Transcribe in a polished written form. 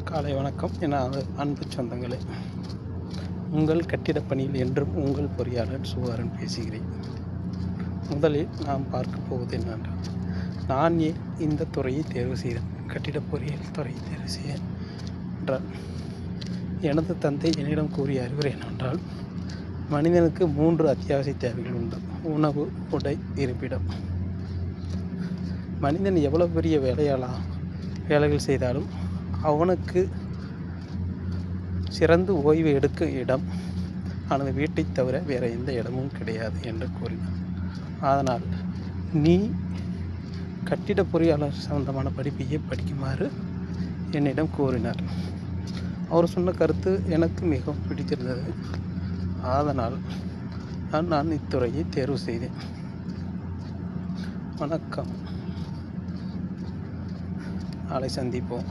காலை வணக்கம் என அன்பு சொந்தங்களே. உங்கள் கட்டிடப் பணியில் என்றும் உங்கள் பொறியாளர் சுகாரன் பேசுகிறேன். முதலில் நாம் பார்க்க போவது என்னென்றால், நான் ஏன் இந்த துறையை தேர்வு செய்தேன், கட்டிடப் பொறியியல் துறையை தேர்வு செய்ய என்றால், எனது தந்தை என்னிடம் கூறிய அறிவுரை என்னவென்றால், மனிதனுக்கு 3 அத்தியாவசிய தேவைகள் உண்டு: உணவு, உடை, இருப்பிடம். மனிதன் எவ்வளவு பெரிய வேலைகள் செய்தாலும் அவனுக்கு சிறந்த ஓய்வு எடுக்க இடம் அவனது வீட்டை தவிர வேறு எந்த இடமும் கிடையாது என்று கூறினார். அதனால் நீ கட்டிட பொறியாளர் சம்பந்தமான படிப்பையே படிக்குமாறு என்னிடம் கூறினார். அவர் சொன்ன கருத்து எனக்கு மிகவும் பிடித்திருந்தது. அதனால் நான் இத்துறையை தேர்வு செய்தேன். வணக்கம். நாளை சந்திப்போம்.